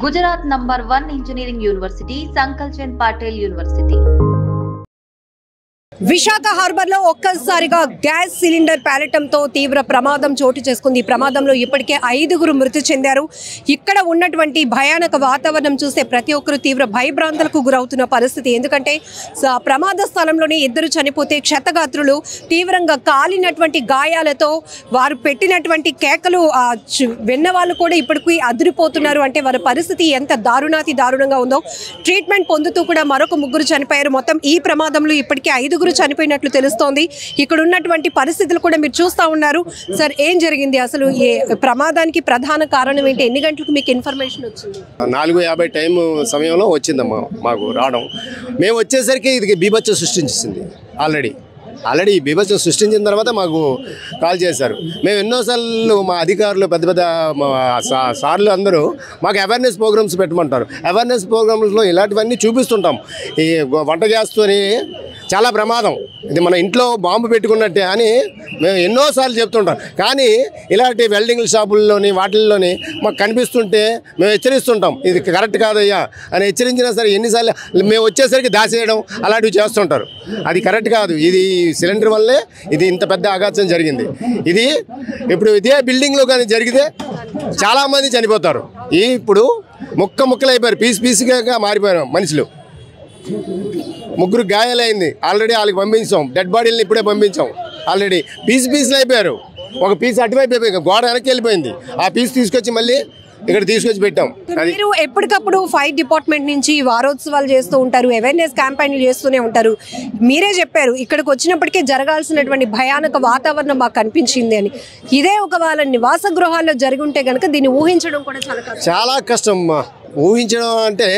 Gujarat #1 Engineering University, Sankal Chand Patel University. Visakha హార్బర్లో ఒక్కసారిగా gas cylinder పేలటంతో తీవ్ర ప్రమాదం చోటు చేసుకుంది. ఈ ప్రమాదంలో ఇప్పటికే 5గురు మృతి చెందారు. ఇక్కడ ఉన్నటువంటి భయానక వాతావరణం చూస్తే ప్రతి ఒక్కరు తీవ్ర భయభ్రాంతులకు గురవుతున్న పరిస్థితి. ఎందుకంటే ప్రమాద స్థలంలోనే 2 చనిపోతే క్షతగాత్రులు తీవ్రంగా కాలినటువంటి గాయాలతో వారు పెట్టినటువంటి కేకలు విన్న వాళ్ళు కూడా ఇప్పటికీ అదిరిపోతున్నారు. అంటే వారి పరిస్థితి ఎంత దారుణంగా ఉందో. ట్రీట్మెంట్ పొందుతూ కూడా మరొక 3 చనిపోయారు. మొత్తం ఈ ప్రమాదంలో ఇప్పటికే 5గురు చనిపోయినట్లు తెలుస్తోంది. ఇక్కడ ఉన్నటువంటి పరిస్థితులు కూడా మీరు చూస్తూ ఉన్నారు. సార్, ఏం జరిగింది అసలు? ఏ ప్రమాదానికి ప్రధాన కారణం ఏంటి? ఎన్ని గంటలకు మీకు ఇన్ఫర్మేషన్ వచ్చింది? 4:50 టైం సమయంలో వచ్చిందమ్మా మాకు రావడం. మేము వచ్చేసరికి ఇది బీభత్సం సృష్టించింది. ఆల్రెడీ ఈ బీభత్సం సృష్టించిన తర్వాత మాకు కాల్ చేశారు. మేము ఎన్నోసార్లు మా అధికారులు పెద్ద సార్లు అందరూ మాకు అవేర్నెస్ ప్రోగ్రామ్స్ పెట్టమంటారు. అవేర్నెస్ ప్రోగ్రామ్స్లో ఇలాంటివన్నీ చూపిస్తుంటాం. ఈ వంట గ్యాస్తోని చాలా ప్రమాదం, ఇది మన ఇంట్లో బాంబు పెట్టుకున్నట్టే అని మేము ఎన్నోసార్లు చెప్తుంటాం. కానీ ఇలాంటి వెల్డింగ్ షాపుల్లోని వాటిల్లోని మాకు కనిపిస్తుంటే మేము హెచ్చరిస్తుంటాం, ఇది కరెక్ట్ కాదయ్యా అని హెచ్చరించినా సరే ఎన్నిసార్లు మేము వచ్చేసరికి దాచేయడం అలాంటివి చేస్తుంటారు. అది కరెక్ట్ కాదు. ఇది సిలిండర్ వల్లే ఇది ఇంత పెద్ద ఆఘాతం జరిగింది. ఇది ఇప్పుడు ఇదే బిల్డింగ్లో కానీ జరిగితే చాలామంది చనిపోతారు. ఇప్పుడు ముక్కలు అయిపోయారు, పీసుగా మారిపోయారు మనుషులు. 3 గాయాలైంది. ఆల్రెడీ వాళ్ళకి పంపించాం, డెడ్ బాడీలను ఇప్పుడే పంపించాం. ఆల్రెడీ పీసులు అయిపోయారు. ఒక పీస్ అటువైపు అయిపోయి గోడ వెనక్కి వెళ్ళిపోయింది. ఆ పీస్ తీసుకొచ్చి మళ్ళీ ఇక్కడ తీసుకొచ్చి పెట్టాం. మీరు ఎప్పటికప్పుడు ఫైర్ డిపార్ట్మెంట్ నుంచి వారోత్సవాలు చేస్తూ ఉంటారు, అవేర్నెస్ క్యాంపెయిన్లు చేస్తూనే ఉంటారు. మీరే చెప్పారు ఇక్కడికి వచ్చినప్పటికే జరగాల్సినటువంటి భయానక వాతావరణం మాకు కనిపించింది అని. ఇదే ఒక వాళ్ళ నివాస గృహాల్లో జరిగి ఉంటే కనుక దీన్ని ఊహించడం కూడా చాలా కష్టం. ఊహించడం అంటే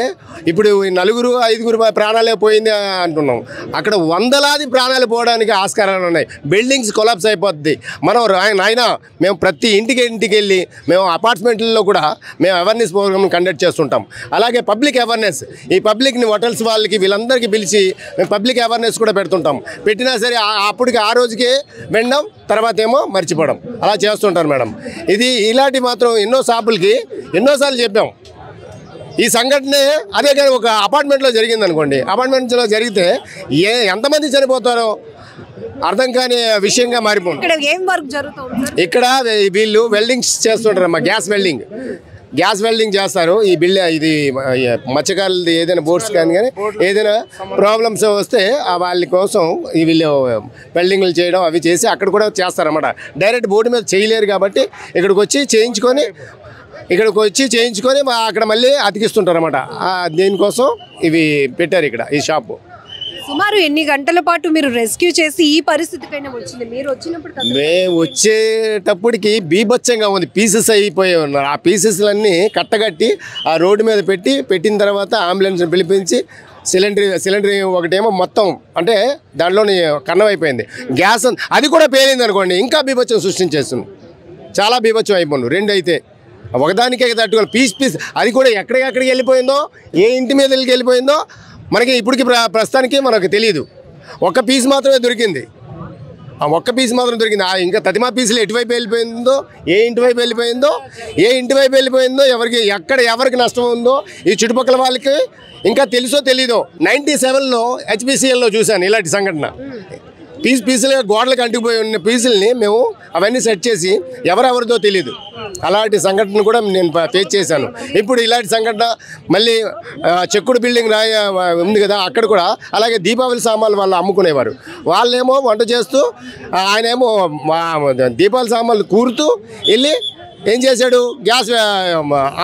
ఇప్పుడు 4-5 ప్రాణాలే పోయింది అంటున్నాం. అక్కడ వందలాది ప్రాణాలు పోవడానికి ఆస్కారాలు ఉన్నాయి. బిల్డింగ్స్ కొలాప్స్ అయిపోద్ది. మనం నాయన మేము ప్రతి ఇంటికి వెళ్ళి మేము అపార్ట్మెంట్లలో కూడా మేము అవేర్నెస్ ప్రోగ్రామ్ కండక్ట్ చేస్తుంటాం. అలాగే పబ్లిక్ అవేర్నెస్, ఈ పబ్లిక్ని హోటల్స్ వాళ్ళకి వీళ్ళందరికీ పిలిచి మేము పబ్లిక్ అవేర్నెస్ కూడా పెడుతుంటాం. పెట్టినా సరే అప్పటికి ఆ రోజుకే వినడం, తర్వాత ఏమో మర్చిపోవడం, అలా చేస్తుంటారు మేడం. ఇది ఇలాంటి మాత్రం ఎన్నో షాపులకి ఎన్నోసార్లు చెప్పాం. ఈ సంఘటన అదే కానీ ఒక అపార్ట్మెంట్లో జరిగింది అనుకోండి, అపార్ట్మెంట్లో జరిగితే ఎంతమంది చనిపోతారో అర్థం కాని విషయంగా మారిపోతుంది. ఇక్కడ వీళ్ళు వెల్డింగ్స్ చేస్తుంటారమ్మా, గ్యాస్ వెల్డింగ్ చేస్తారు. ఈ ఇది మత్స్యకారులది ఏదైనా బోట్స్ కానీ ఏదైనా ప్రాబ్లమ్స్ వస్తే వాళ్ళ కోసం వీళ్ళు వెల్డింగ్లు చేయడం అవి చేసి అక్కడ కూడా చేస్తారన్నమాట. డైరెక్ట్ బోర్డు మీద చేయలేరు కాబట్టి ఇక్కడికి వచ్చి చేయించుకొని అక్కడ మళ్ళీ అతికిస్తుంటారు అన్నమాట. దీనికోసం ఇవి పెట్టారు ఇక్కడ ఈ షాపు. సుమారు ఎన్ని గంటల పాటు మీరు రెస్క్యూ చేసి ఈ పరిస్థితికైనా వచ్చింది? మీరు వచ్చినప్పుడు మేము వచ్చేటప్పటికి బీభత్సంగా ఉంది. పీసెస్ అయిపోయి ఉన్నారు. ఆ పీసెస్లన్నీ కట్టగట్టి ఆ రోడ్డు మీద పెట్టిన తర్వాత అంబులెన్స్ పిలిపించి సిలిండర్ ఒకటేమో మొత్తం అంటే దాంట్లోని కన్నం అయిపోయింది. గ్యాస్ అది కూడా పేలింది అనుకోండి, ఇంకా బీభత్సం సృష్టించేస్తుంది. చాలా బీభత్సం అయిపోయింది. 2 అయితే ఒకదానికే తట్టుకొని పీస్ అది కూడా ఎక్కడికి వెళ్ళిపోయిందో, ఏ ఇంటి మీద వెళ్ళిపోయిందో మనకి ఇప్పటికి ప్రస్తుతానికి మనకు తెలియదు. ఒక్క పీస్ మాత్రమే దొరికింది. ఆ ఒక్క పీస్ మాత్రం దొరికింది. ఇంకా తతిమా పీసులు ఎటువైపు వెళ్ళిపోయిందో, ఏ ఇంటి వైపు వెళ్ళిపోయిందో ఎవరికి నష్టం ఉందో ఈ చుట్టుపక్కల వాళ్ళకి ఇంకా తెలుసో తెలీదో. 97లో HPCLలో చూశాను ఇలాంటి సంఘటన. పీసులుగా గోడలకు అంటుకుపోయి ఉన్న పీసుల్ని మేము అవన్నీ సెట్ చేసి ఎవరెవరిదో తెలియదు. అలాంటి సంఘటన కూడా నేను ఫేస్ చేశాను. ఇప్పుడు ఇలాంటి సంఘటన మళ్ళీ చెక్కుడు బిల్డింగ్ ఉంది కదా, అక్కడ కూడా అలాగే దీపావళి సామాన్లు వాళ్ళు అమ్ముకునేవారు. వాళ్ళేమో వంట చేస్తూ ఆయనేమో దీపావళి సామాన్లు కూరుతూ వెళ్ళి ఏం చేశాడు, గ్యాస్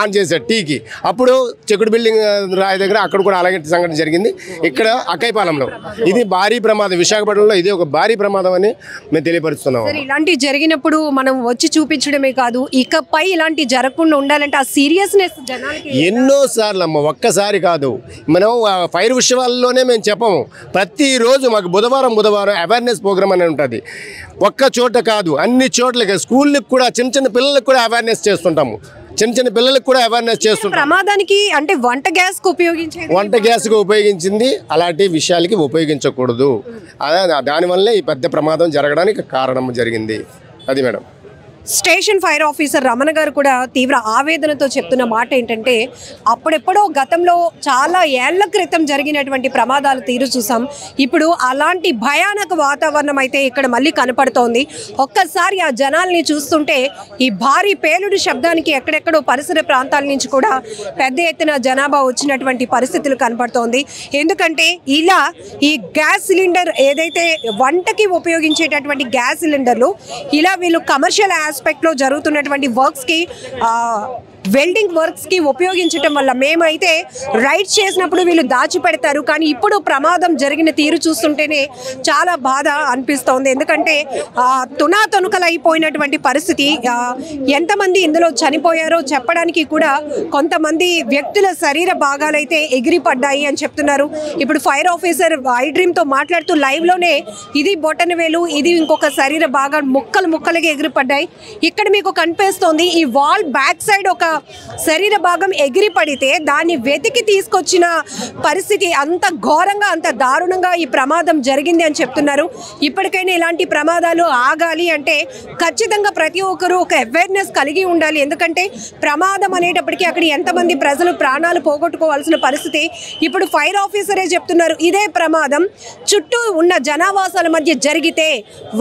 ఆన్ చేశాడు టీకి. అప్పుడు చెక్కుడు బిల్డింగ్ రాయి దగ్గర అక్కడ కూడా అలాగే సంఘటన జరిగింది. ఇక్కడ అక్కైపాలెంలో ఇది భారీ ప్రమాదం. విశాఖపట్నంలో ఇది ఒక భారీ ప్రమాదం అని మేము తెలియపరుస్తున్నాం. ఇలాంటివి జరిగినప్పుడు మనం వచ్చి చూపించడమే కాదు, ఇకపై ఇలాంటి జరగకుండా ఉండాలంటే ఆ సీరియస్నెస్ ఎన్నోసార్లు అమ్మ, ఒక్కసారి కాదు. మనం ఫైర్ విషయాల్లోనే మేము చెప్పము. ప్రతిరోజు మాకు బుధవారం అవేర్నెస్ ప్రోగ్రామ్ అని ఉంటుంది. ఒక్క చోట కాదు, అన్ని చోట్లకి స్కూళ్ళకి కూడా చిన్న పిల్లలకు కూడా అవేర్నెస్ చేస్తుంటాము. చిన్న పిల్లలకు కూడా అవేర్నెస్ చేస్తుంటాం. ప్రమాదానికి అంటే వంట గ్యాస్కు ఉపయోగించింది అలాంటి విషయాలకి ఉపయోగించకూడదు. దానివల్లే ఈ పెద్ద ప్రమాదం జరగడానికి కారణం జరిగింది. అది madam. Station fire officer Ramana గారు కూడా తీవ్ర ఆవేదనతో చెప్తున్న మాట ఏంటంటే అప్పుడెప్పుడో గతంలో చాలా ఏళ్ల క్రితం జరిగినటువంటి ప్రమాదాలు తీరు చూసాం. ఇప్పుడు అలాంటి భయానక వాతావరణం అయితే ఇక్కడ మళ్ళీ కనపడుతోంది. ఒక్కసారి ఆ జనాల్ని చూస్తుంటే ఈ భారీ పేలుడు శబ్దానికి ఎక్కడెక్కడో పరిసర ప్రాంతాల నుంచి కూడా పెద్ద ఎత్తున జనాభా వచ్చినటువంటి పరిస్థితులు కనపడుతోంది. ఎందుకంటే ఇలా ఈ గ్యాస్ సిలిండర్ ఏదైతే వంటకి ఉపయోగించేటటువంటి గ్యాస్ సిలిండర్లు ఇలా వీళ్ళు కమర్షియల్ ఆస్పెక్ట్ లో జరుగుతున్నటువంటి వర్క్స్ కి వెల్డింగ్ వర్క్స్ కి ఉపయోగించడం వల్ల మేమైతే రైడ్ చేసినప్పుడు వీళ్ళు దాచిపెడతారు. కానీ ఇప్పుడు ప్రమాదం జరిగిన తీరు చూస్తుంటేనే చాలా బాధ అనిపిస్తోంది. ఎందుకంటే తునాతునకలైపోయినటువంటి పరిస్థితి. ఎంతమంది ఇందులో చనిపోయారో చెప్పడానికి కూడా కొంతమంది వ్యక్తుల శరీర భాగాలైతే ఎగిరిపడ్డాయి అని చెప్తున్నారు. ఇప్పుడు ఫైర్ ఆఫీసర్ ఐడ్రీమ్తో మాట్లాడుతూ లైవ్లోనే ఇది బొటనవేలు, ఇది ఇంకొక శరీర భాగం ముక్కలుగా ఎగిరిపడ్డాయి. ఇక్కడ మీకు కనిపిస్తోంది ఈ వాల్ బ్యాక్ సైడ్ ఒక శరీర భాగం ఎగిరి పడితే దాన్ని వెతికి తీసుకొచ్చిన పరిస్థితి. అంత ఘోరంగా అంత దారుణంగా ఈ ప్రమాదం జరిగింది అని చెప్తున్నారు. ఇప్పటికైనా ఇలాంటి ప్రమాదాలు ఆగాలి అంటే ఖచ్చితంగా ప్రతి ఒక్కరూ ఒక అవేర్నెస్ కలిగి ఉండాలి. ఎందుకంటే ప్రమాదం అనేటప్పటికీ అక్కడ ఎంతమంది ప్రజలు ప్రాణాలు పోగొట్టుకోవాల్సిన పరిస్థితి. ఇప్పుడు ఫైర్ ఆఫీసరే చెప్తున్నారు ఇదే ప్రమాదం చుట్టూ ఉన్న జనావాసాల మధ్య జరిగితే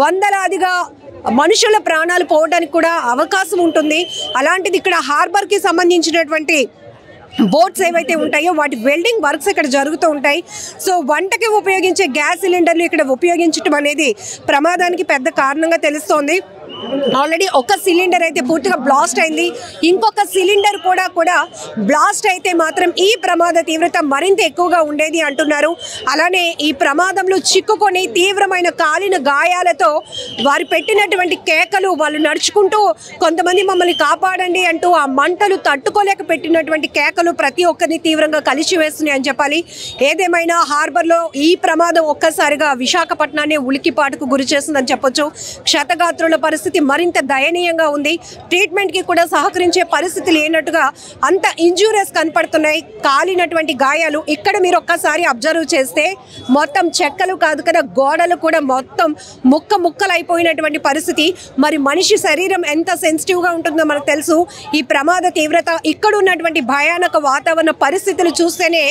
వందలాదిగా మనుషుల ప్రాణాలు పోవడానికి కూడా అవకాశం ఉంటుంది. అలాంటిది ఇక్కడ హార్బర్కి సంబంధించినటువంటి బోట్స్ ఏవైతే ఉంటాయో వాటి వెల్డింగ్ వర్క్స్ ఇక్కడ జరుగుతూ ఉంటాయి. సో వంటకి ఉపయోగించే గ్యాస్ సిలిండర్లు ఇక్కడ ఉపయోగించడం అనేది ప్రమాదానికి పెద్ద కారణంగా తెలుస్తోంది. ఆల్రెడీ ఒక సిలిండర్ అయితే పూర్తిగా బ్లాస్ట్ అయింది. ఇంకొక సిలిండర్ కూడా బ్లాస్ట్ అయితే మాత్రం ఈ ప్రమాద తీవ్రత మరింత ఎక్కువగా ఉండేది అంటున్నారు. అలానే ఈ ప్రమాదంలో చిక్కుకొని తీవ్రమైన కాలిన గాయాలతో వారు పెట్టినటువంటి కేకలు, వాళ్ళు నడుచుకుంటూ కొంతమంది మమ్మల్ని కాపాడండి అంటూ ఆ మంటలు తట్టుకోలేక పెట్టినటువంటి కేకలు ప్రతి ఒక్కరిని తీవ్రంగా కలిసివేస్తున్నాయి అని చెప్పాలి. ఏదేమైనా హార్బర్లో ఈ ప్రమాదం ఒక్కసారిగా విశాఖపట్నాన్ని ఉలికిపాటుకు గురి చేస్తుందని చెప్పొచ్చు. క్షతగాత్రుల పరిస్థితి మరింత దయనీయంగా ఉంది. ట్రీట్మెంట్ కి కూడా సహకరించే పరిస్థితి లేనట్టుగా అంత ఇంజూరియస్ కనపడుతున్నాయి. కాలినటువంటి గాయాలు ఇక్కడ మీరు ఒక్కసారి అబ్జర్వ్ చేస్తే మొత్తం చెక్కలు కాదు కదా, గోడలు కూడా మొత్తం ముక్కలైపోయినటువంటి పరిస్థితి. మరి మనిషి శరీరం ఎంత సెన్సిటివ్ గా ఉంటుందో మనకు తెలుసు. ఈ ప్రమాద తీవ్రత, ఇక్కడ ఉన్నటువంటి భయానక వాతావరణ పరిస్థితులు చూస్తేనే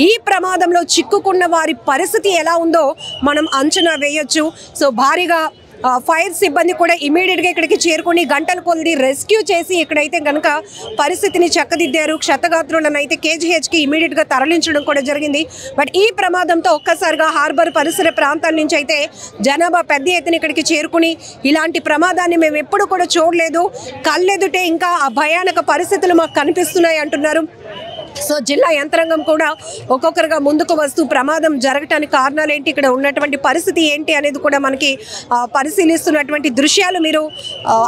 ఈ ప్రమాదంలో చిక్కుకున్న వారి పరిస్థితి ఎలా ఉందో మనం అంచనా వేయొచ్చు. సో భారీగా ఫైర్ సిబ్బంది కూడా ఇమీడియట్గా ఇక్కడికి చేరుకుని గంటల కొద్ది రెస్క్యూ చేసి ఇక్కడైతే కనుక పరిస్థితిని చక్కదిద్దారు. క్షతగాత్రులను అయితే కేజీహెచ్కి ఇమీడియట్గా తరలించడం కూడా జరిగింది. బట్ ఈ ప్రమాదంతో ఒక్కసారిగా హార్బర్ పరిసర ప్రాంతాల నుంచి అయితే జనాభా పెద్ద ఎత్తున ఇక్కడికి చేరుకుని ఇలాంటి ప్రమాదాన్ని మేము ఎప్పుడు కూడా చూడలేదు, కళ్ళెదుటే ఇంకా ఆ భయానక పరిస్థితులు మాకు కనిపిస్తున్నాయి అంటున్నారు. సో జిల్లా యంత్రాంగం కూడా ఒక్కొక్కరుగా ముందుకు వస్తూ ప్రమాదం జరగటానికి కారణాలు ఏంటి, ఇక్కడ ఉన్నటువంటి పరిస్థితి ఏంటి అనేది కూడా మనకి పరిశీలిస్తున్నటువంటి దృశ్యాలు మీరు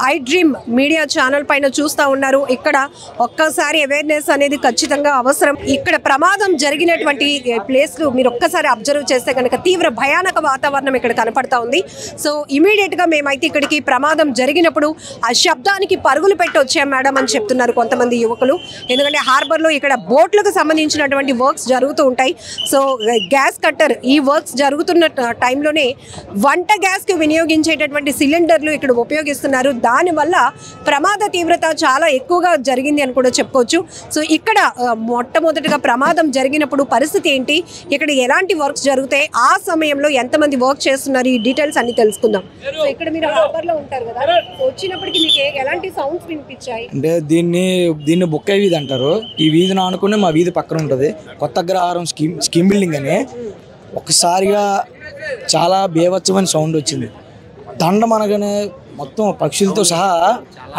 ఐ డ్రీమ్ మీడియా ఛానల్ పైన చూస్తూ ఉన్నారు. ఇక్కడ ఒక్కసారి అవేర్నెస్ అనేది ఖచ్చితంగా అవసరం. ఇక్కడ ప్రమాదం జరిగినటువంటి ప్లేస్లు మీరు ఒక్కసారి అబ్జర్వ్ చేస్తే కనుక తీవ్ర భయానక వాతావరణం ఇక్కడ కనపడతా ఉంది. సో ఇమీడియట్గా మేమైతే ఇక్కడికి ప్రమాదం జరిగినప్పుడు ఆ శబ్దానికి పరుగులు పెట్టి వచ్చాం మేడం అని చెప్తున్నారు కొంతమంది యువకులు. ఎందుకంటే హార్బర్లో ఇక్కడ బోట్లకు సంబంధించినటువంటి వర్క్స్ జరుగుతూ ఉంటాయి. సో గ్యాస్ కట్టర్ ఈ వర్క్స్ జరుగుతున్న టైంలోనే వంట గ్యాస్కి వినియోగించేటటువంటి సిలిండర్లు ఇక్కడ ఉపయోగిస్తున్నారు. దానివల్ల ప్రమాద తీవ్రత చాలా ఎక్కువగా జరిగింది అని కూడా చెప్పుకోవచ్చు. సో ఇక్కడ మొట్టమొదటిగా ప్రమాదం జరిగినప్పుడు పరిస్థితి ఏంటి, ఇక్కడ ఎలాంటి వర్క్స్ జరుగుతాయి, ఆ సమయంలో ఎంతమంది వర్క్ చేస్తున్నారు, ఈ డీటెయిల్స్ అన్ని తెలుసుకుందాం. సో ఇక్కడ మీరు హార్బర్లో ఉంటారు కదా, వచ్చినప్పటికీ మీకు ఎలాంటి సౌండ్స్ వినిపించాయి? అంటే దీన్ని బుక్క వీధి అంటారు. ఈ వీధిని ఆనుకుని మా వీధి పక్కన ఉంటుంది కొత్త అగ్రహారం స్కీమ్ బిల్డింగ్ అని. ఒక్కసారిగా చాలా బేవచ్చమైన సౌండ్ వచ్చింది. దండం అనగానే మొత్తం పక్షులతో సహా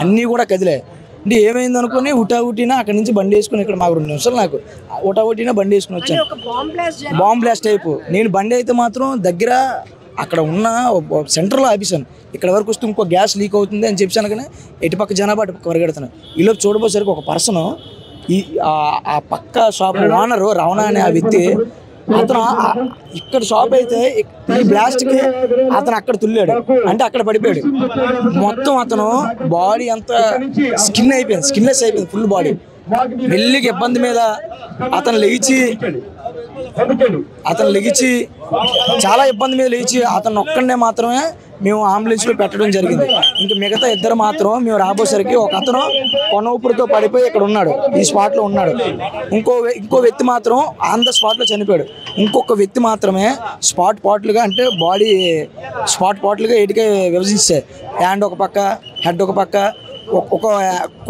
అన్నీ కూడా కదిలే. అంటే ఏమైంది అనుకుని ఉటావుటినా అక్కడి నుంచి బండి వేసుకుని ఇక్కడ మాకు 2 నిమిషాలు నాకు ఉటావుటినా బండి వేసుకుని వచ్చాను. Bomb blast type. నేను బండి అయితే మాత్రం దగ్గర అక్కడ ఉన్న సెంటర్లో ఆపేశాను. ఇక్కడ వరకు వస్తే ఇంకో గ్యాస్ లీక్ అవుతుంది అని చెప్పాను. కానీ ఎటుపక్క జనాభా అటుపక్క వరగడుతున్నాను. ఈలోపు చూడబోసరికి ఒక పర్సన్ ఆ పక్క షాప్ ఓనరు రవణ అనే ఆ వ్యక్తి, అతను ఇక్కడ షాప్ అయితే ఈ బ్లాస్ట్కి అతను అక్కడ తుల్లాడు, అంటే అక్కడ పడిపోయాడు. మొత్తం అతను బాడీ అంతా స్కిన్లెస్ అయిపోయింది, ఫుల్ బాడీ. మెల్లిగా ఇబ్బంది మీద అతను లేచి అతను లెగిచి చాలా ఇబ్బంది మీద లేచి అతను ఒక్కడనే మాత్రమే మేము అంబులెన్స్లో పెట్టడం జరిగింది. ఇంకా మిగతా ఇద్దరు మాత్రం మేము రాబోసరికి ఒక అతను కొనూపురితో పడిపోయి ఇక్కడ ఉన్నాడు, ఈ స్పాట్లో ఉన్నాడు. ఇంకో వ్యక్తి మాత్రం ఆన్ ద స్పాట్లో చనిపోయాడు. ఇంకొక వ్యక్తి మాత్రమే స్పాట్ పాట్లుగా, అంటే బాడీ స్పాట్ పాట్లుగా ఎటుకే విభజించాయి. హ్యాండ్ ఒక పక్క, హెడ్ ఒక పక్క,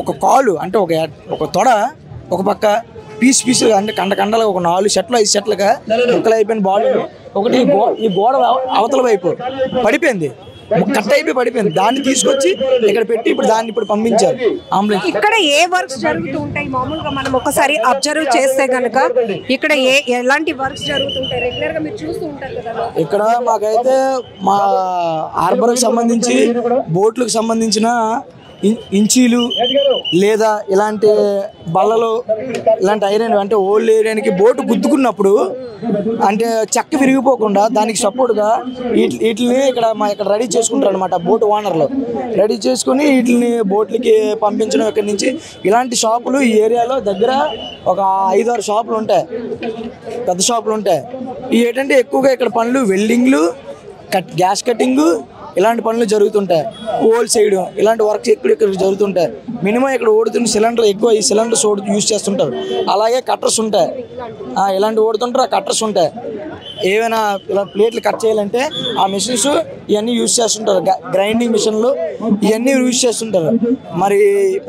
ఒక కాలు అంటే ఒక తొడ ఒక పక్క, పీసుగా అంటే కండలుగా ఒక 4 సెట్లు 5 సెట్లుగా ముక్కలు అయిపోయిన బాడీ ఒకటి ఈ గోడ అవతల వైపు పడిపోయింది, కట్ అయిపోయి పడిపోయింది. దాన్ని తీసుకొచ్చి ఇక్కడ పెట్టి ఇప్పుడు పంపించారు అంబులెన్స్. ఇక్కడ ఏ వర్క్స్ జరుగుతూ ఉంటాయి మామూలుగా మనం ఒకసారి అబ్జర్వ్ చేస్తే కనుక ఇక్కడ ఎలాంటి వర్క్స్ జరుగుతుంటాయి? రెగ్యులర్ గా మీరు చూస్తూ ఉంటారు కదా. ఇక్కడ మాకైతే మా హార్బర్కి సంబంధించి బోట్లకు సంబంధించిన ఇంచీలు లేదా ఇలాంటి బల్లలు, ఇలాంటి ఐరన్ అంటే ఓల్డ్ ఏరియానికి బోటు గుద్దుకున్నప్పుడు అంటే చెక్క విరిగిపోకుండా దానికి సపోర్ట్గా వీటిని ఇక్కడ రెడీ చేసుకుంటారు అనమాట. బోటు ఓనర్లు రెడీ చేసుకుని వీటిని బోట్లకి పంపించడం. ఇక్కడి నుంచి ఇలాంటి షాపులు ఈ ఏరియాలో దగ్గర ఒక 5-6 షాపులు ఉంటాయి, పెద్ద షాపులు ఉంటాయి. ఇవి ఏంటంటే ఎక్కువగా ఇక్కడ పనులు వెల్డింగ్లు, గ్యాస్ కటింగు ఇలాంటి పనులు జరుగుతుంటాయి. హోల్ చేయడం ఇలాంటి వర్క్స్ ఇక్కడ జరుగుతుంటాయి. మినిమం ఇక్కడ ఓడుతున్న సిలిండర్ ఎక్కువ, ఈ సిలిండర్స్ యూజ్ చేస్తుంటారు. అలాగే కట్టర్స్ ఉంటాయి, ఇలాంటి ఓడుతుంటారు, ఆ కట్టర్స్ ఉంటాయి. ఏమైనా ఇలా ప్లేట్లు కట్ చేయాలంటే ఆ మిషన్స్ ఇవన్నీ యూజ్ చేస్తుంటారు. గ్రైండింగ్ మిషన్లు ఇవన్నీ యూజ్ చేస్తుంటారు. మరి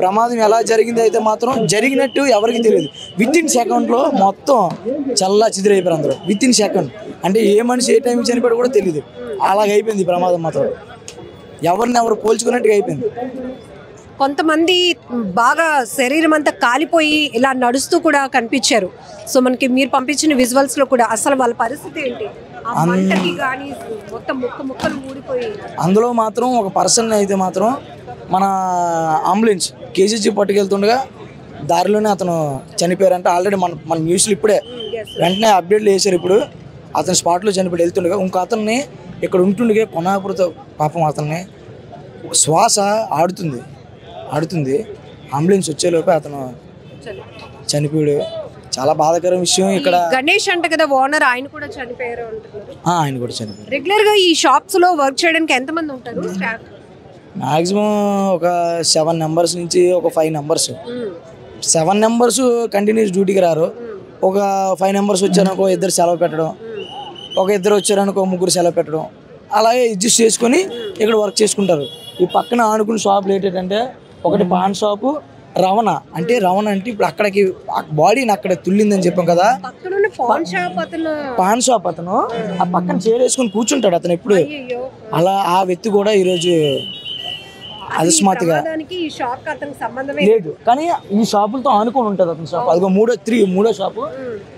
ప్రమాదం ఎలా జరిగింది అయితే మాత్రం జరిగినట్టు ఎవరికి తెలియదు. వితిన్ సెకండ్లో మొత్తం చల్లా చిదిరైపోయారు అందరూ. వితిన్ సెకండ్ అంటే ఏ మనిషి ఏ టైంకి చనిపోయాడు కూడా తెలియదు. అలాగైపోయింది ప్రమాదం మాత్రం, ఎవరు పోల్చుకున్నట్టుగా అయిపోయింది. కొంతమంది బాగా శరీరం అంతా కాలిపోయి ఇలా నడుస్తూ కూడా కనిపించారు. సో మనకి మీరు పంపించిన విజువల్స్ లో కూడా అసలు వాళ్ళ పరిస్థితి ఏంటి? మొత్తం ముక్కలు ఊడిపోయి. అందులో మాత్రం ఒక పర్సన్ అయితే మాత్రం మన అంబులెన్స్ కేజీజీ పట్టుకెళ్తుండగా దారిలోనే అతను చనిపోయారంటే ఆల్రెడీ మన న్యూస్లో ఇప్పుడే వెంటనే అప్డేట్లు వేశారు. ఇప్పుడు అతను స్పాట్లో చనిపోయి వెళ్తుండగా ఇంకో అతన్ని ఇక్కడ ఉంటుండగా కొనాపురతో పాపం అతన్ని శ్వాస ఆడుతుంది అంబులెన్స్ వచ్చేలోపే అతను చనిపోయాడు. చాలా బాధాకరం విషయం. ఇక్కడ గణేష్ అంట కదా ఓనర్, ఆయన కూడా చనిపోయారు. ఆయన కూడా చనిపోయారు. రెగ్యులర్ గా ఈ షాప్స్ లో వర్క్ చేయడానికి ఎంతమంది ఉంటారు? మాక్సిమం ఒక 7 మెంబర్స్ నుంచి ఒక 5 మెంబర్స్. 7 మెంబర్స్ కంటిన్యూస్ డ్యూటీకి రారు. ఒక 5 మెంబర్స్ వచ్చారనుకో 2 సెలవు పెట్టడం, ఒక 2 వచ్చారనుకో 3 సెలవు పెట్టడం, అలాగే అడ్జస్ట్ చేసుకొని ఇక్కడ వర్క్ చేసుకుంటారు. ఈ పక్కన ఆనుకున్న షాపులు ఏంటంటే ఒకటి పాన్ షాపు, రవణ అంటే ఇప్పుడు అక్కడికి బాడీని అక్కడ తుల్లిందని చెప్పాం కదా. పాన్ షాప్ అతను ఆ పక్కన చేరేసుకుని కూర్చుంటాడు అతను ఎప్పుడు. అలా ఆ వ్యక్తి కూడా ఈరోజు అకస్మాత్తుగా లేదు, కానీ ఈ షాపులతో ఆనుకొని ఉంటుంది అతని షాప్. అదిగో మూడో షాపు.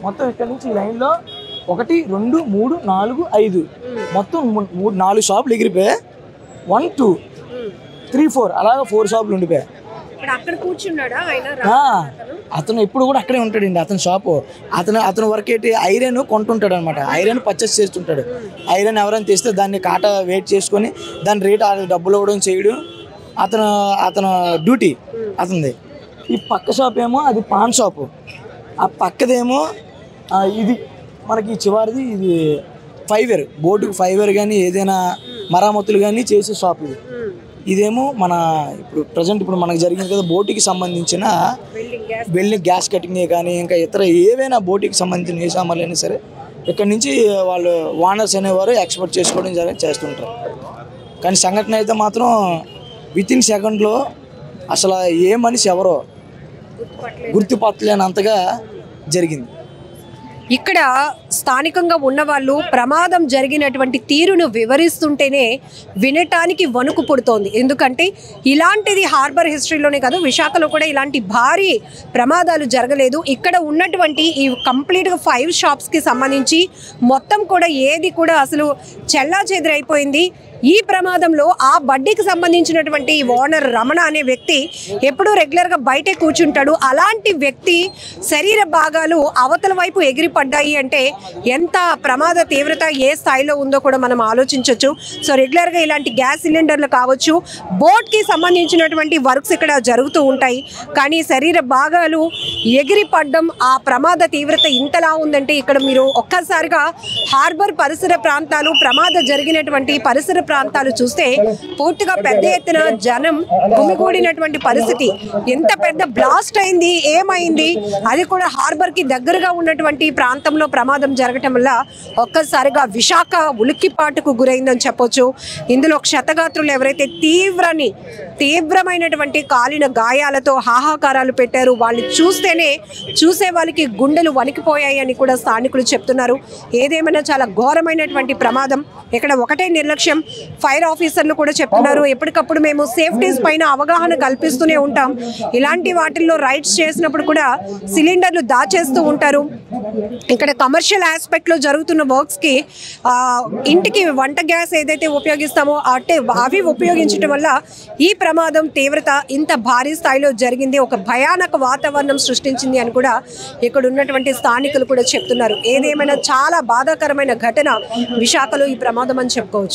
మొత్తం ఇక్కడ నుంచి ఈ లైన్లో 1, 2, 3, 4, 5 మొత్తం 4 షాపులు ఎగిరిపోయాయి. 1, 2, 3, 4 అలాగే 4 షాపులు ఉండిపోయాయి. అతను ఎప్పుడు కూడా అక్కడే ఉంటాడండి అతని షాపు. అతను వర్క్ ఏంటి, ఐరన్ కొంటుంటాడు అనమాట. ఐరన్ పర్చేస్ చేస్తుంటాడు. ఐరన్ ఎవరైనా తెస్తే దాన్ని కాట వెయిట్ చేసుకొని దాని రేట్ డబ్బులు ఇవ్వడం చేయడం అతను డ్యూటీ అతనిది. ఈ పక్క షాప్ ఏమో అది పాన్ షాపు, ఆ పక్కదేమో ఇది మనకి చివరిది ఇది ఫైవేర్, బోటుకు ఫైవేర్ కానీ ఏదైనా మరామతులు కానీ చేసే షాప్ ఇది. ఇదేమో మన ఇప్పుడు మనకు జరిగింది కదా బోటుకి సంబంధించిన వెల్డింగ్, గ్యాస్ కటింగ్ కానీ ఇంకా ఇతర ఏవైనా బోటుకి సంబంధించిన ఏ సామాన్లు అయినా సరే ఇక్కడ నుంచి వాళ్ళు ఓనర్స్ అనేవారు ఎక్స్పోర్ట్ చేసుకోవడం చేస్తుంటారు. కానీ సంఘటన అయితే మాత్రం వితిన్ సెకండ్లో అసలు ఏ మనిషి ఎవరో గుర్తుపట్టలేనంతగా జరిగింది. ఇక్కడ స్థానికంగా ఉన్నవాళ్ళు ప్రమాదం జరిగినటువంటి తీరును వివరిస్తుంటేనే వినటానికి వణుకు పుడుతోంది. ఎందుకంటే ఇలాంటిది హార్బర్ హిస్టరీలోనే కాదు, విశాఖలో కూడా ఇలాంటి భారీ ప్రమాదాలు జరగలేదు. ఇక్కడ ఉన్నటువంటి ఈ కంప్లీట్గా 5 షాప్స్కి సంబంధించి మొత్తం కూడా ఏది కూడా అసలు చెల్లాచెదురైపోయింది. ఈ ప్రమాదంలో ఆ బడ్డీకి సంబంధించినటువంటి ఓనర్ రమణ అనే వ్యక్తి ఎప్పుడూ రెగ్యులర్గా బయటే కూర్చుంటాడు. అలాంటి వ్యక్తి శరీర భాగాలు అవతల వైపు ఎగిరిపడ్డాయి అంటే ఎంత ప్రమాద తీవ్రత ఏ స్థాయిలో ఉందో కూడా మనం ఆలోచించవచ్చు. సో రెగ్యులర్గా ఇలాంటి గ్యాస్ సిలిండర్లు కావచ్చు, బోట్కి సంబంధించినటువంటి వర్క్స్ ఇక్కడ జరుగుతూ ఉంటాయి. కానీ శరీర భాగాలు ఎగిరిపడ్డం, ఆ ప్రమాద తీవ్రత ఇంతలా ఉందంటే ఇక్కడ మీరు ఒక్కసారిగా హార్బర్ పరిసర ప్రాంతాలు, ప్రమాద జరిగినటువంటి పరిసర ప్రాంతాలు చూస్తే పూర్తిగా పెద్ద ఎత్తున జనం గుమిగూడినటువంటి పరిస్థితి. ఎంత పెద్ద బ్లాస్ట్ అయింది, ఏమైంది, అది కూడా హార్బర్ కి దగ్గరగా ఉన్నటువంటి ప్రాంతంలో ప్రమాదం జరగటం వల్ల ఒక్కసారిగా విశాఖ ఉలిక్కిపాటుకు గురైందని చెప్పొచ్చు. ఇందులో క్షతగాత్రులు ఎవరైతే తీవ్రమైనటువంటి కాలిన గాయాలతో హాహాకారాలు పెట్టారు, వాళ్ళు చూసే వాళ్ళకి గుండెలు వణికిపోయాయి అని కూడా స్థానికులు చెప్తున్నారు. ఏదేమైనా చాలా ఘోరమైనటువంటి ప్రమాదం. ఇక్కడ ఒకటే నిర్లక్ష్యం. ఫైర్ ఆఫీసర్లు కూడా చెప్తున్నారు, ఎప్పటికప్పుడు మేము సేఫ్టీస్ పైన అవగాహన కల్పిస్తూనే ఉంటాం. ఇలాంటి వాటిల్లో రైడ్స్ చేసినప్పుడు కూడా సిలిండర్లు దాచేస్తూ ఉంటారు. ఇక్కడ కమర్షియల్ ఆస్పెక్ట్లో జరుగుతున్న వర్క్స్కి ఇంటికి వంట గ్యాస్ ఏదైతే ఉపయోగిస్తామో అవి ఉపయోగించడం వల్ల ఈ ప్రమాదం తీవ్రత ఇంత భారీ స్థాయిలో జరిగింది. ఒక భయానక వాతావరణం సృష్టించింది అని కూడా ఇక్కడ ఉన్నటువంటి స్థానికులు కూడా చెప్తున్నారు. ఏదేమైనా చాలా బాధాకరమైన ఘటన విశాఖలో ఈ ప్రమాదం అని చెప్పుకోవచ్చు.